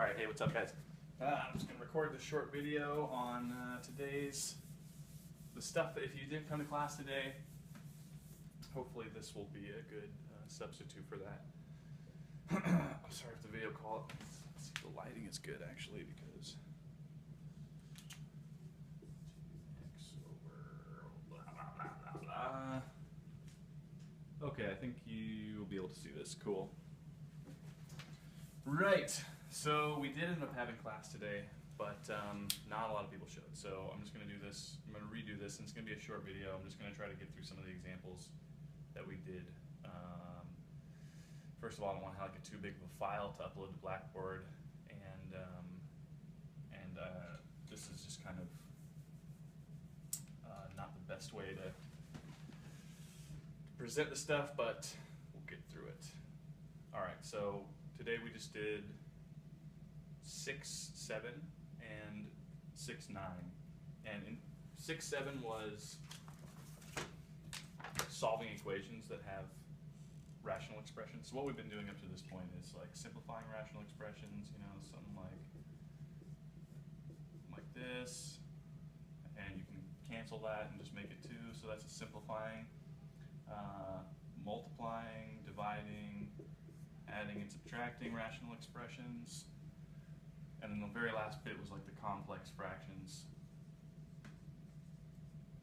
All right, hey, what's up, guys? I'm just gonna record this short video on the stuff that if you didn't come to class today, hopefully this will be a good substitute for that. I'm sorry if the video call. Let's see if the lighting is good actually, because X over blah, blah, blah, blah, blah. Okay, I think you'll be able to see this. Cool. Right. So we did end up having class today, but not a lot of people showed. So I'm just going to do this. I'm going to redo this, and it's going to be a short video. I'm just going to try to get through some of the examples that we did. First of all, I don't want to have like too big of a file to upload to Blackboard, and this is just kind of not the best way to present the stuff, but we'll get through it. All right. So today we just did 6-7 and 6-9, and in 6-7 was solving equations that have rational expressions. So what we've been doing up to this point is like simplifying rational expressions, you know, something like this, and you can cancel that and just make it 2, so that's a simplifying, multiplying, dividing, adding and subtracting rational expressions. And then the very last bit was like the complex fractions,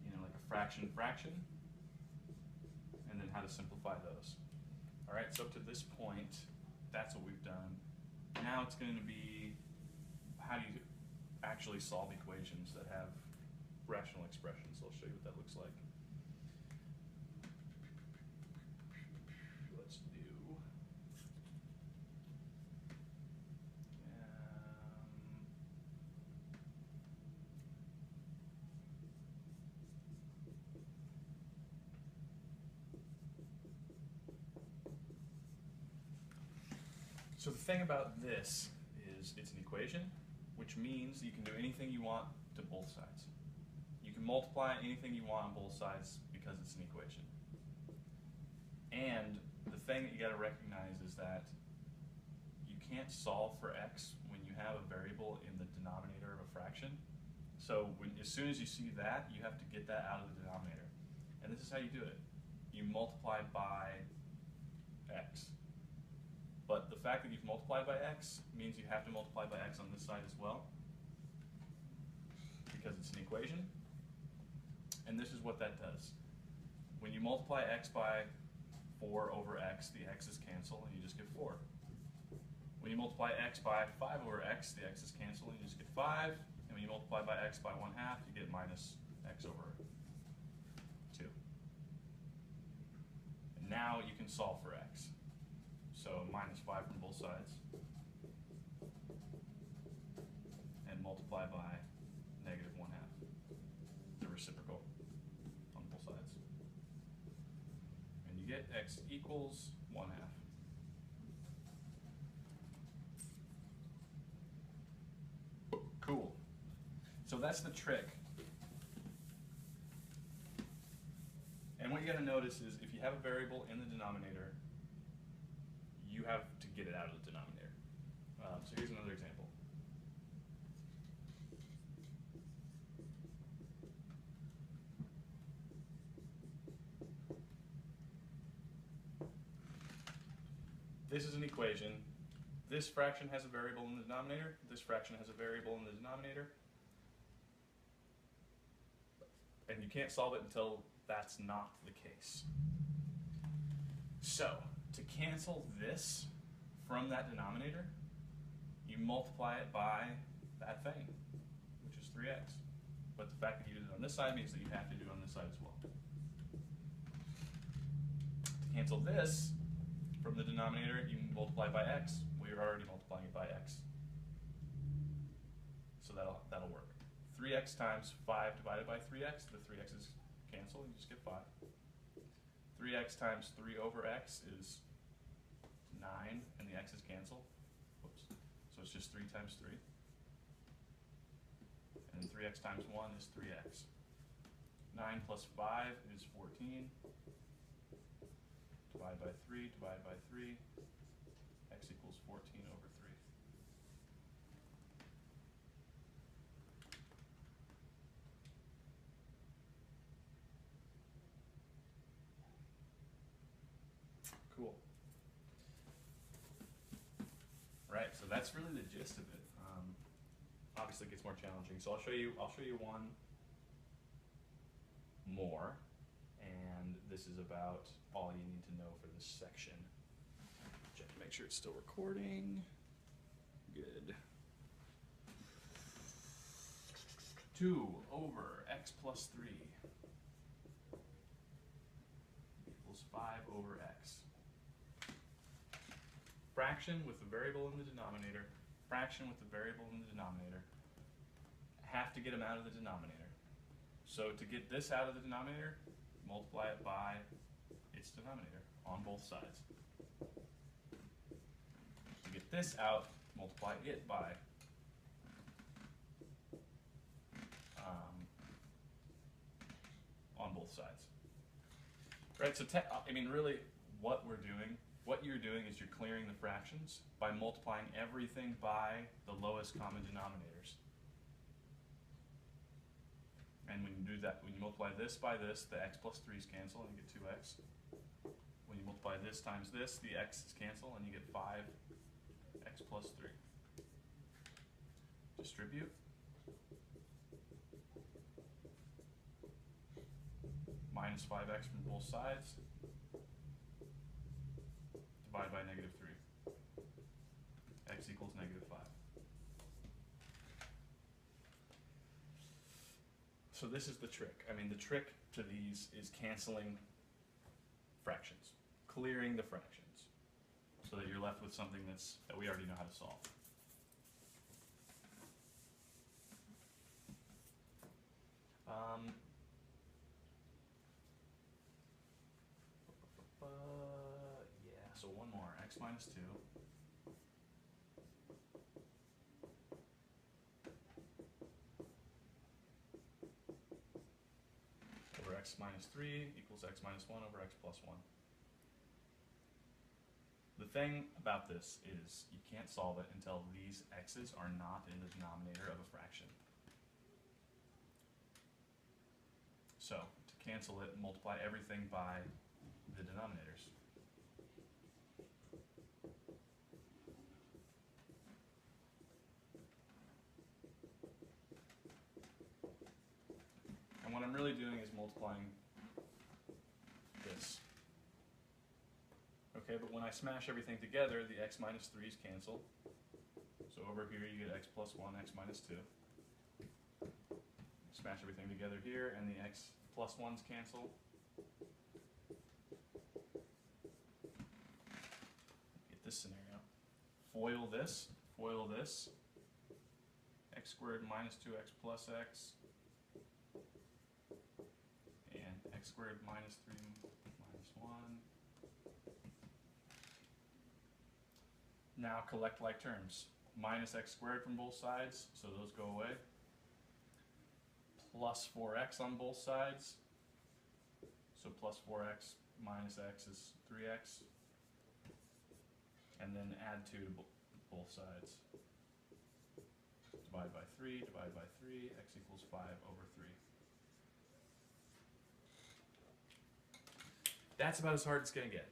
you know, like a fraction, and then how to simplify those. All right, so up to this point, that's what we've done. Now it's going to be how do you actually solve equations that have rational expressions. So I'll show you what that looks like. Let's do So the thing about this is it's an equation, which means you can do anything you want to both sides. You can multiply anything you want on both sides because it's an equation. And the thing that you got to recognize is that you can't solve for x when you have a variable in the denominator of a fraction. So as soon as you see that, you have to get that out of the denominator. And this is how you do it. You multiply by x. But the fact that you've multiplied by x means you have to multiply by x on this side as well, because it's an equation. And this is what that does. When you multiply x by 4 over x, the x's cancel and you just get 4. When you multiply x by 5 over x, the x's cancel and you just get 5. And when you multiply by x by 1/2, you get minus x over 2. And now you can solve for x. So minus 5 from both sides, and multiply by negative 1/2, the reciprocal on both sides. And you get x equals 1/2. Cool. So that's the trick. And what you got to notice is if you have a variable in the denominator, you have to get it out of the denominator. So here's another example. This is an equation. This fraction has a variable in the denominator. This fraction has a variable in the denominator. And you can't solve it until that's not the case. So to cancel this from that denominator, you multiply it by that thing, which is 3x. But the fact that you did it on this side means that you have to do it on this side as well. To cancel this from the denominator, you multiply by x. We're already multiplying it by x. So that'll work. 3x times 5 divided by 3x, the 3x's cancel, and you just get 5. 3x times 3 over x is 9, and the x's cancel. Whoops. So it's just 3 times 3. And then 3x times 1 is 3x. 9 plus 5 is 14. Divide by 3, divide by 3. X equals 14 over 3. right, so that's really the gist of it. Obviously, it gets more challenging. So I'll show you one more, and this is about all you need to know for this section. Check to make sure it's still recording. Good. 2 over x plus 3 equals 5 over x. Fraction with the variable in the denominator, fraction with the variable in the denominator. Have to get them out of the denominator. So to get this out of the denominator, multiply it by its denominator on both sides. To get this out, multiply it by on both sides. Right, so I mean really what you're doing is you're clearing the fractions by multiplying everything by the lowest common denominators. And when you do that, when you multiply this by this, the x plus 3's cancel and you get 2x. When you multiply this times this, the x's cancel and you get 5x plus 3. Distribute. Minus 5x from both sides. Divide by negative 3. X equals negative 5. So this is the trick. I mean, the trick to these is canceling fractions, clearing the fractions, so that you're left with something that we already know how to solve. Yeah, so one more, x minus 2. Over x minus 3 equals x minus 1 over x plus 1. The thing about this is you can't solve it until these x's are not in the denominator of a fraction. So, to cancel it, multiply everything by the denominators. And what I'm really doing is multiplying this. Okay, but when I smash everything together, the x minus 3's cancel. So over here you get x plus 1, x minus 2. Smash everything together here, and the x plus 1's cancel. Get this scenario. Foil this, x squared minus 2x plus x, and x squared minus 3 minus 1. Now collect like terms. Minus x squared from both sides, so those go away. Plus 4x on both sides. So plus 4x minus x is 3x. And then add 2 to both sides. Divide by 3, divide by 3, x equals 5 over 3. That's about as hard as it's going to get.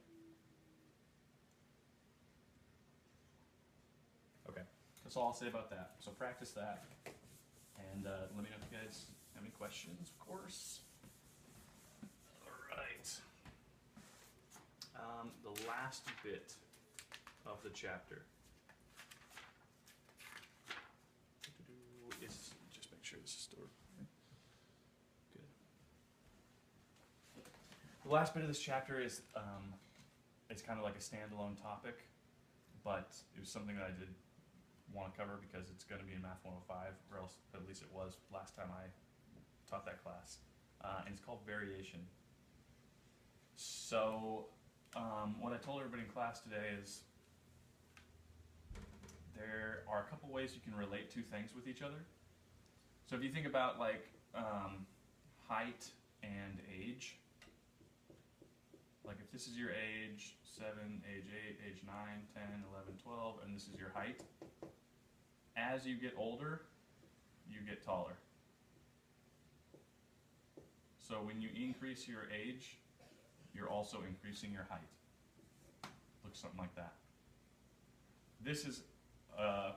Okay, that's all I'll say about that. So practice that, and let me know if you guys have any questions, of course. All right. The last bit of the chapter is, just make sure this is stored. Good. The last bit of this chapter is it's kind of like a standalone topic, but it was something that I did want to cover because it's going to be in Math 105, or else at least it was last time I taught that class, and it's called variation. So what I told everybody in class today is there are a couple ways you can relate two things with each other. So if you think about like height and age, like if this is your age 7, age 8, age 9, 10, 11, 12, and this is your height, as you get older, you get taller. So when you increase your age, you're also increasing your height. Looks something like that. This is a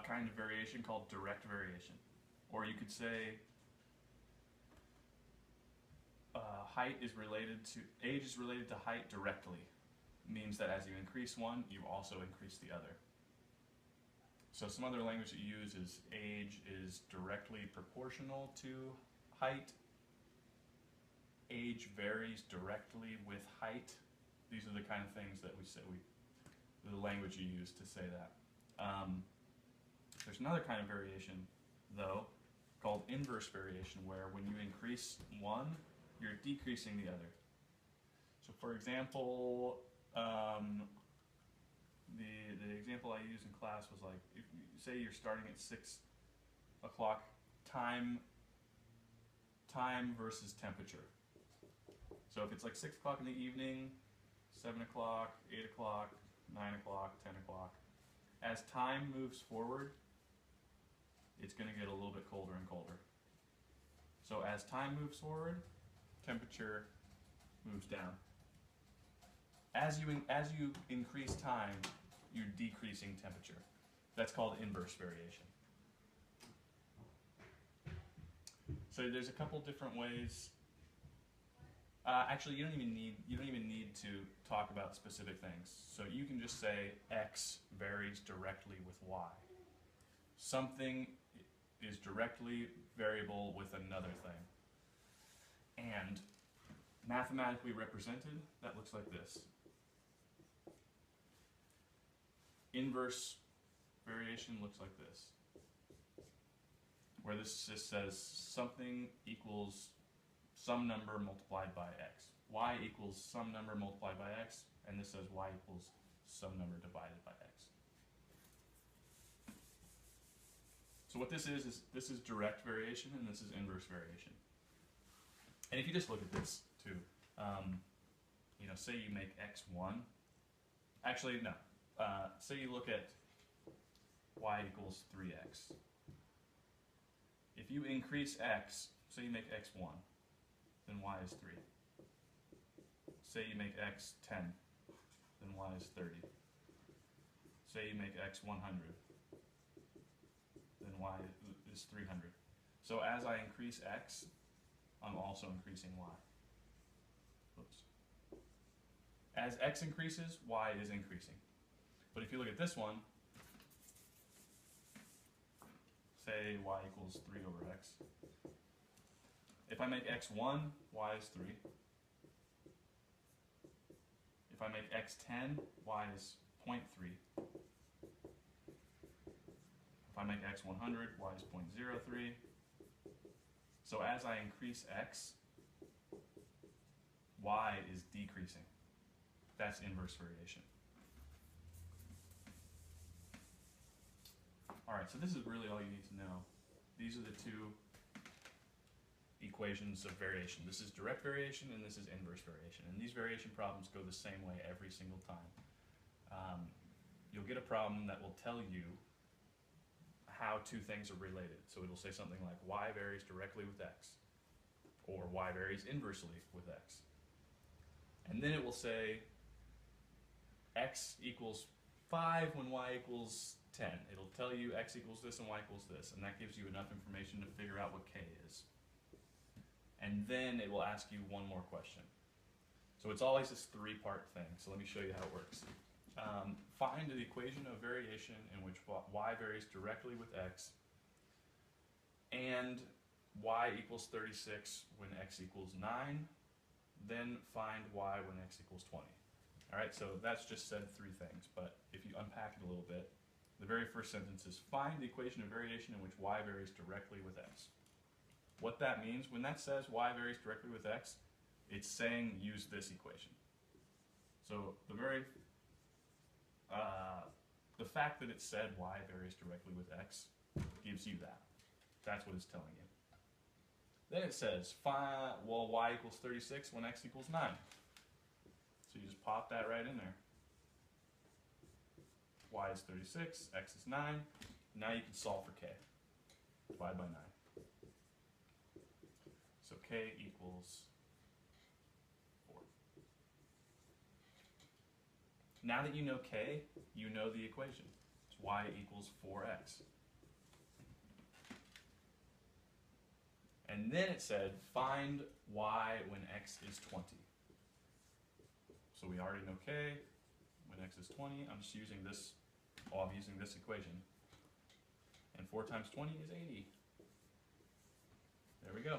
kind of variation called direct variation. Or you could say age is related to height directly. Means that as you increase one, you also increase the other. So some other language that you use is age is directly proportional to height. Age varies directly with height. These are the kind of things that we say, the language you use to say that. There's another kind of variation, though, called inverse variation, where when you increase one, you're decreasing the other. So for example, the example I used in class was like, if you say you're starting at 6 o'clock, time versus temperature. So if it's like 6 o'clock in the evening, 7 o'clock, 8 o'clock, 9 o'clock, 10 o'clock, as time moves forward, it's going to get a little bit colder and colder. So as time moves forward, temperature moves down. As you increase time, you're decreasing temperature. That's called inverse variation. So there's a couple different ways. Actually, you don't even need to talk about specific things. So you can just say X varies directly with Y. Something is directly variable with another thing. And mathematically represented, that looks like this. Inverse variation looks like this, where this just says something equals some number multiplied by x. Y equals some number multiplied by x, and this says y equals some number divided by x. So what this is this is direct variation, and this is inverse variation. And if you just look at this too, say you make x 1. Actually, no. Say you look at y equals 3x. If you increase x, say you make x 1, then y is 3. Say you make x 10, then y is 30. Say you make x 100, then y is 300. So as I increase x, I'm also increasing y. Oops. As x increases, y is increasing. But if you look at this one, say y equals 3 over x. If I make x 1, y is 3. If I make x 10, y is 0.3. If I make x 100, y is 0.03. So as I increase x, y is decreasing. That's inverse variation. Alright, so this is really all you need to know. These are the two equations of variation. This is direct variation and this is inverse variation. And these variation problems go the same way every single time. You'll get a problem that will tell you how two things are related. So it'll say something like y varies directly with x, or y varies inversely with x. And then it will say x equals 5 when y equals 10. It'll tell you x equals this and y equals this, and that gives you enough information to figure out what k is. And then it will ask you one more question. So it's always this three-part thing, so let me show you how it works. Find the equation of variation in which y varies directly with x, and y equals 36 when x equals 9, then find y when x equals 20. Alright, so that's just said three things, but if you unpack it a little bit, the very first sentence is find the equation of variation in which y varies directly with x. What that means, when that says y varies directly with x, it's saying use this equation. So the fact that it said y varies directly with x gives you that. That's what it's telling you. Then it says, well, y equals 36 when x equals 9. So you just pop that right in there. Y is 36, x is 9. Now you can solve for k. Divide by 9. So k equals 4. Now that you know k, you know the equation. It's y equals 4x. And then it said, find y when x is 20. So we already know k, when x is 20, I'm just using this, I'm using this equation. And 4 times 20 is 80. There we go.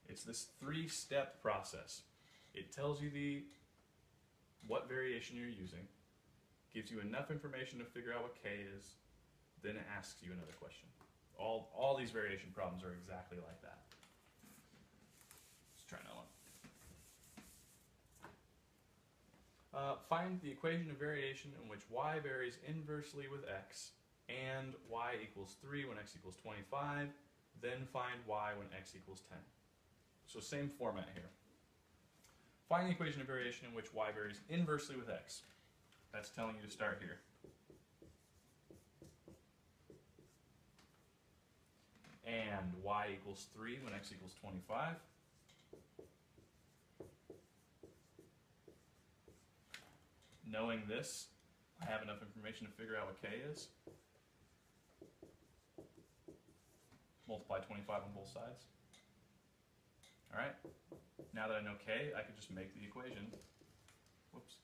It's this 3-step process. It tells you what variation you're using, gives you enough information to figure out what k is, then it asks you another question. All these variation problems are exactly like that. Let's try another one. Find the equation of variation in which y varies inversely with x and y equals 3 when x equals 25, then find y when x equals 10. So same format here. Find the equation of variation in which y varies inversely with x. That's telling you to start here. And y equals 3 when x equals 25. Knowing this, I have enough information to figure out what k is. Multiply 25 on both sides. Alright, now that I know k, I could just make the equation. Whoops.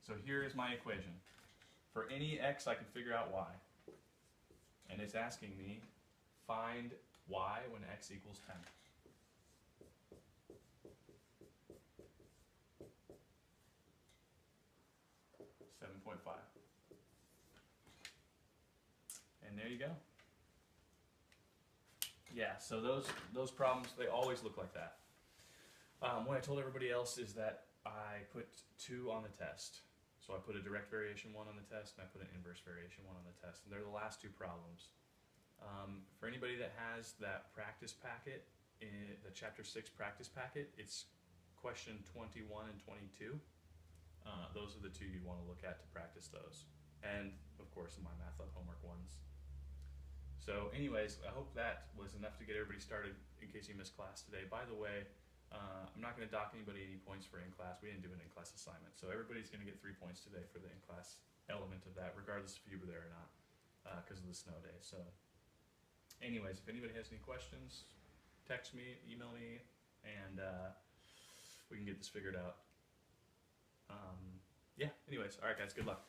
So here is my equation. For any x, I can figure out y. And it's asking me, find y when x equals 10. And there you go. Yeah, so those problems, they always look like that. What I told everybody else is that I put 2 on the test. So I put a direct variation 1 on the test, and I put an inverse variation 1 on the test. And they're the last 2 problems. For anybody that has that practice packet, the Chapter 6 practice packet, it's question 21 and 22. Those are the 2 you'd want to look at to practice those. And, of course, my Math Lab homework ones. So anyways, I hope that was enough to get everybody started in case you missed class today. By the way, I'm not going to dock anybody any points for in-class. We didn't do an in-class assignment. So everybody's going to get 3 points today for the in-class element of that, regardless if you were there or not, because of the snow day. So anyways, if anybody has any questions, text me, email me, and we can get this figured out. Yeah, anyways, all right guys, good luck.